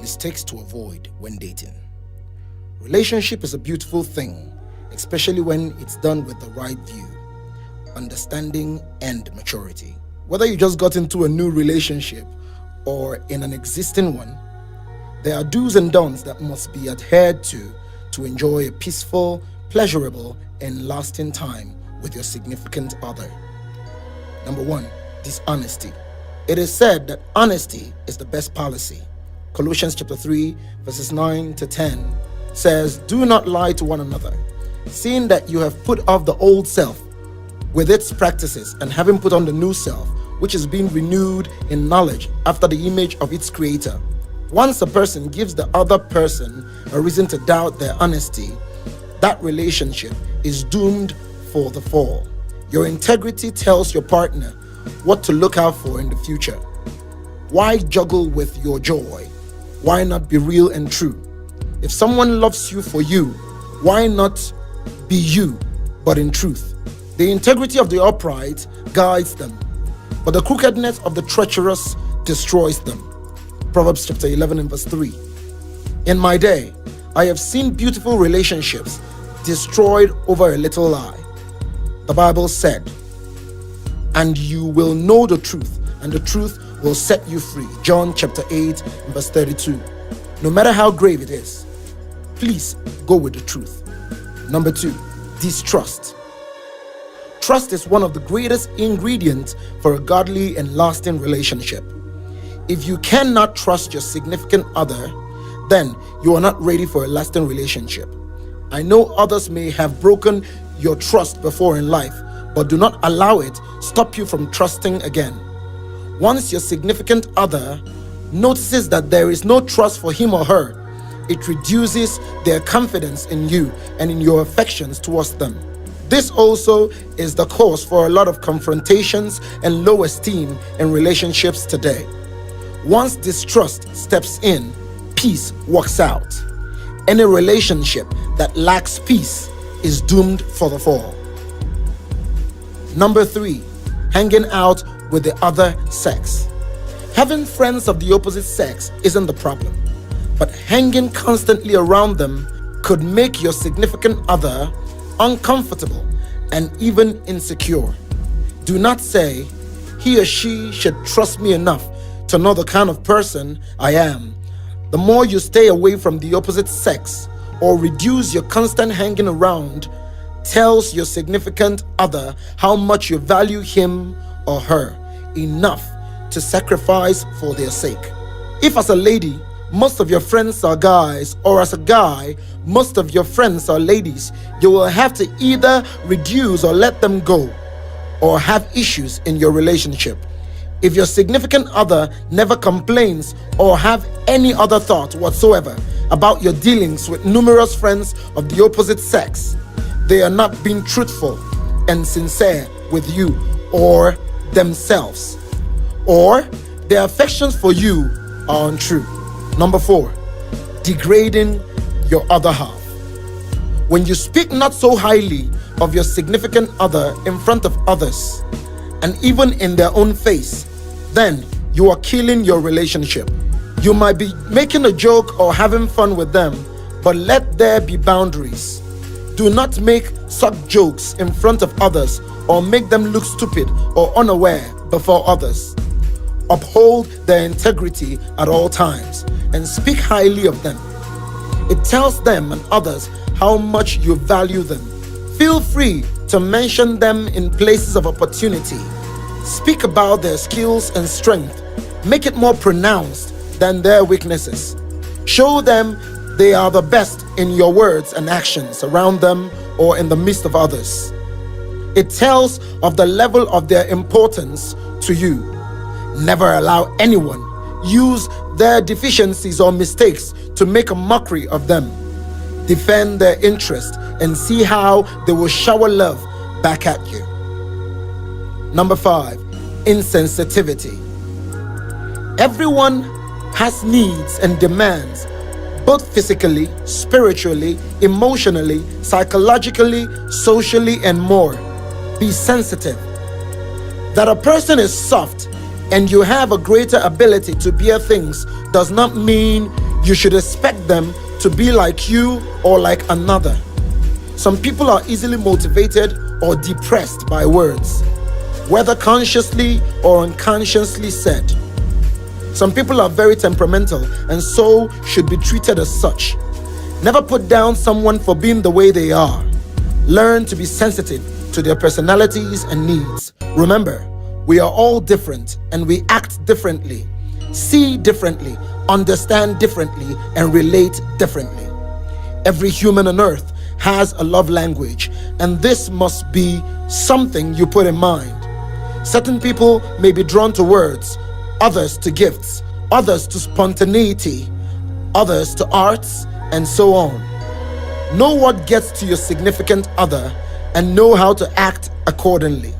Mistakes to avoid when dating. Relationship is a beautiful thing, especially when it's done with the right view, understanding, and maturity. Whether you just got into a new relationship or in an existing one, there are do's and don'ts that must be adhered to enjoy a peaceful, pleasurable, and lasting time with your significant other. Number 1, dishonesty. It is said that honesty is the best policy. Colossians chapter 3, verses 9 to 10 says, "Do not lie to one another, seeing that you have put off the old self with its practices, and having put on the new self, which is being renewed in knowledge after the image of its creator." Once a person gives the other person a reason to doubt their honesty, that relationship is doomed for the fall. Your integrity tells your partner what to look out for in the future. Why juggle with your joy? Why not be real and true? If someone loves you for you, why not be you, but in truth? The integrity of the upright guides them, but the crookedness of the treacherous destroys them. Proverbs chapter 11 and verse 3. In my day, I have seen beautiful relationships destroyed over a little lie. The Bible said, "And you will know the truth, and the truth will set you free." John chapter 8 and verse 32. No matter how grave it is, please go with the truth. Number 2, distrust. Trust is one of the greatest ingredients for a godly and lasting relationship. If you cannot trust your significant other, then you are not ready for a lasting relationship. I know others may have broken your trust before in life, but do not allow it stop you from trusting again. Once your significant other notices that there is no trust for him or her, it reduces their confidence in you and in your affections towards them. This also is the cause for a lot of confrontations and low esteem in relationships today. Once distrust steps in, peace walks out. Any relationship that lacks peace is doomed for the fall. Number 3, hanging out with the other sex. Having friends of the opposite sex isn't the problem, but hanging constantly around them could make your significant other uncomfortable and even insecure. Do not say, "He or she should trust me enough to know the kind of person I am." The more you stay away from the opposite sex or reduce your constant hanging around, tells your significant other how much you value him or her enough to sacrifice for their sake. If as a lady, most of your friends are guys, or as a guy, most of your friends are ladies, you will have to either reduce or let them go, or have issues in your relationship. If your significant other never complains or have any other thought whatsoever about your dealings with numerous friends of the opposite sex, they are not being truthful and sincere with you or themselves, or their affections for you are untrue. Number 4, degrading your other half. When you speak not so highly of your significant other in front of others, and even in their own face, then you are killing your relationship. You might be making a joke or having fun with them, but let there be boundaries. Do not make such jokes in front of others or make them look stupid or unaware before others. Uphold their integrity at all times and speak highly of them. It tells them and others how much you value them. Feel free to mention them in places of opportunity. Speak about their skills and strength. Make it more pronounced than their weaknesses. Show them they are the best in your words and actions around them or in the midst of others. It tells of the level of their importance to you. Never allow anyone use their deficiencies or mistakes to make a mockery of them. Defend their interest and see how they will shower love back at you. Number 5, insensitivity. Everyone has needs and demands, both physically, spiritually, emotionally, psychologically, socially, and more. Be sensitive. That a person is soft and you have a greater ability to bear things does not mean You should expect them to be like you or like another. Some people are easily motivated or depressed by words, whether consciously or unconsciously said. Some people are very temperamental and so should be treated as such. Never put down someone for being the way they are. Learn to be sensitive to their personalities and needs. Remember, we are all different and we act differently, see differently, understand differently, and relate differently. Every human on earth has a love language, and this must be something you put in mind. Certain people may be drawn to words, others to gifts, others to spontaneity, others to arts, and so on. Know what gets to your significant other and know how to act accordingly.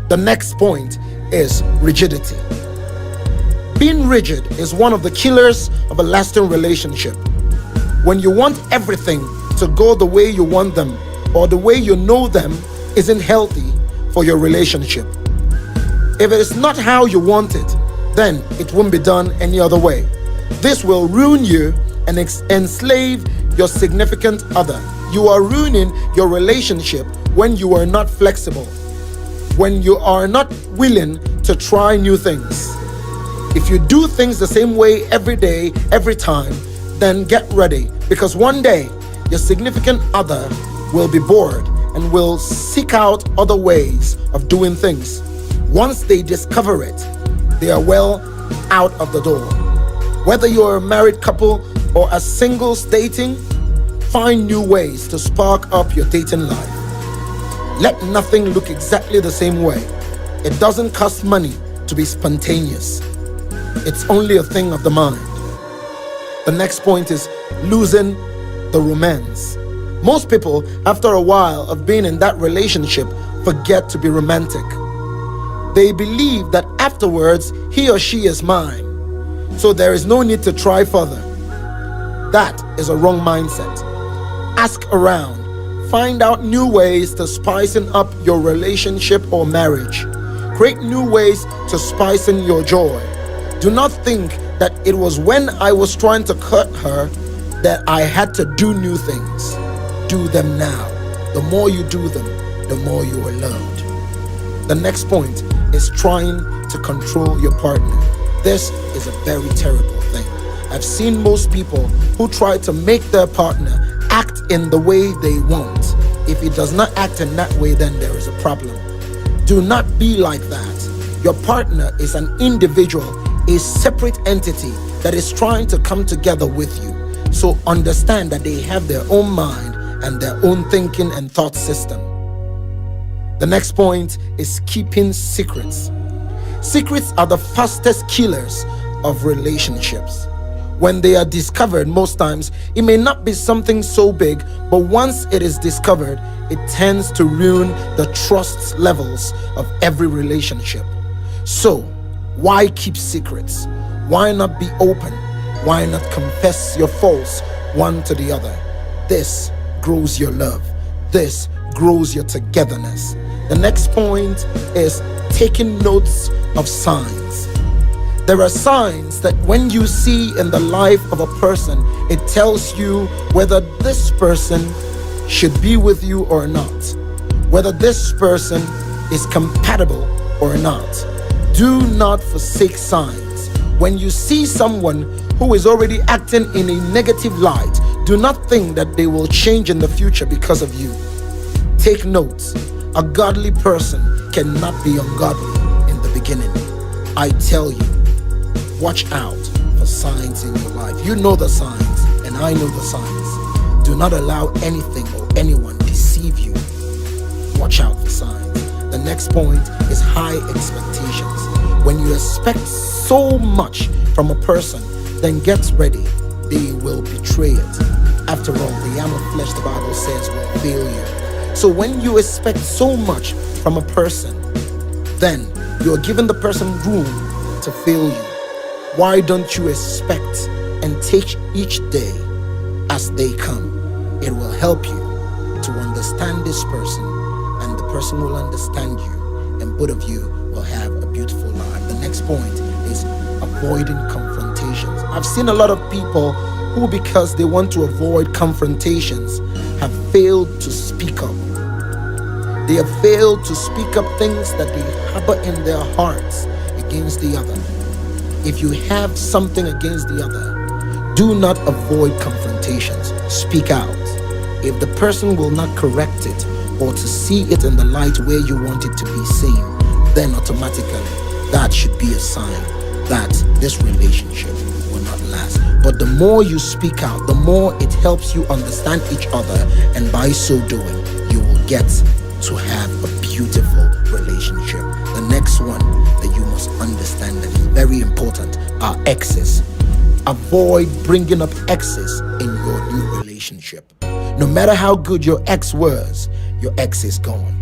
The next point is rigidity. Being rigid is one of the killers of a lasting relationship. When you want everything to go the way you want them or the way you know them isn't healthy for your relationship. If it is not how you want it, then it won't be done any other way. This will ruin you and enslave your significant other. You are ruining your relationship when you are not flexible, when you are not willing to try new things. If you do things the same way every day, every time, then get ready, because one day your significant other will be bored and will seek out other ways of doing things. Once they discover it, they are well out of the door. Whether you're a married couple or a singles dating, find new ways to spark up your dating life. Let nothing look exactly the same way. It doesn't cost money to be spontaneous. It's only a thing of the mind. The next point is losing the romance. Most people, after a while of being in that relationship, forget to be romantic. They believe that afterwards, he or she is mine, so there is no need to try further. That is a wrong mindset. Ask around. Find out new ways to spicing up your relationship or marriage. Create new ways to spicing your joy. Do not think that it was when I was trying to cut her that I had to do new things. Do them now. The more you do them, the more you are loved. The next point is trying to control your partner. This is a very terrible thing. I've seen most people who try to make their partner act in the way they want. If he does not act in that way, then there is a problem. Do not be like that. Your partner is an individual, a separate entity that is trying to come together with you. So understand that they have their own mind and their own thinking and thought system. The next point is keeping secrets. Secrets are the fastest killers of relationships. When they are discovered, most times, it may not be something so big, but once it is discovered, it tends to ruin the trust levels of every relationship. So, why keep secrets? Why not be open? Why not confess your faults one to the other? This grows your love. This grows your togetherness. The next point is taking notes of signs. There are signs that when you see in the life of a person, it tells you whether this person should be with you or not, whether this person is compatible or not. Do not forsake signs. When you see someone who is already acting in a negative light, do not think that they will change in the future because of you. Take notes. A godly person cannot be ungodly in the beginning. I tell you, watch out for signs in your life. You know the signs, and I know the signs. Do not allow anything or anyone deceive you. Watch out for signs. The next point is high expectations. When you expect so much from a person, then get ready. They will betray it. After all, the arm of flesh, the Bible says, will fail you. So when you expect so much from a person, then you're giving the person room to fail you. Why don't you expect and take each day as they come? It will help you to understand this person, and the person will understand you, and both of you will have a beautiful life. The next point is avoiding confrontation. confrontations. I've seen a lot of people who, because they want to avoid confrontations, have failed to speak up. They have failed to speak up things that they harbor in their hearts against the other. If you have something against the other, do not avoid confrontations. Speak out. If the person will not correct it or to see it in the light where you want it to be seen, then automatically that should be a sign that this relationship will not last. But the more you speak out, the more it helps you understand each other, and by so doing, you will get to have a beautiful relationship. The next one that you must understand that is very important are exes. Avoid bringing up exes in your new relationship. No matter how good your ex was, your ex is gone.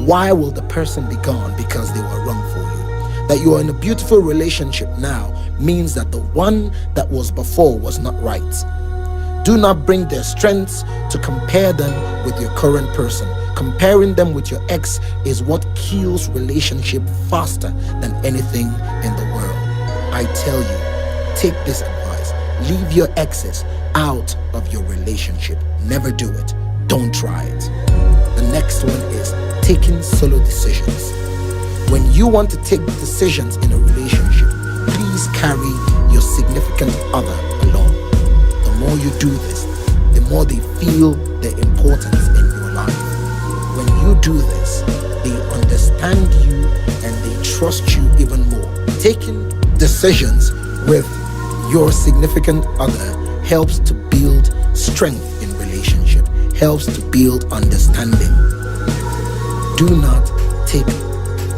Why will the person be gone? Because they were wrong for you. That you are in a beautiful relationship now means that the one that was before was not right. Do not bring their strengths to compare them with your current person. Comparing them with your ex is what kills relationship faster than anything in the world. I tell you, take this advice. Leave your exes out of your relationship. Never do it. Don't try it. The next one is taking solo decisions. When you want to take decisions in a relationship, please carry your significant other along. The more you do this, the more they feel their importance in your life. When you do this, they understand you and they trust you even more. Taking decisions with your significant other helps to build strength in relationship, helps to build understanding. Do not take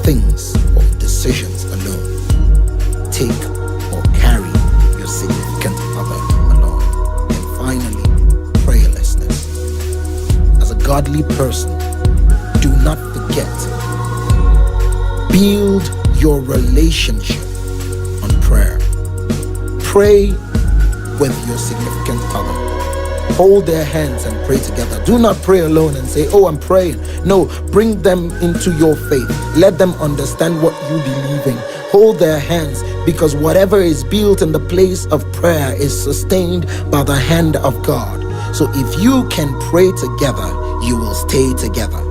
things or decisions alone. Take or carry your significant other along. And finally, prayerlessness. As a godly person, do not forget, build your relationship on prayer. Pray with your significant other. Hold their hands and pray together. Do not pray alone and say, oh, I'm praying. No, bring them into your faith. Let them understand what you believe in. Hold their hands, because whatever is built in the place of prayer is sustained by the hand of God. So if you can pray together, you will stay together.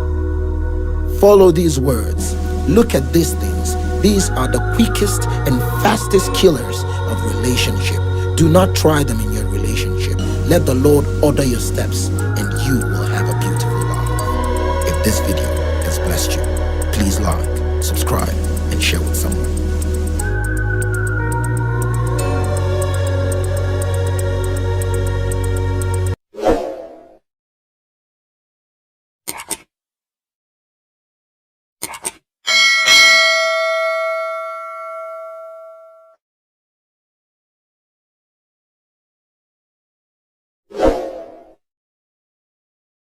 Follow these words. Look at these things. These are the quickest and fastest killers of relationship. Do not try them in your relationship. Let the Lord order your steps and you will have a beautiful life. If this video has blessed you, please like, subscribe, and share with someone.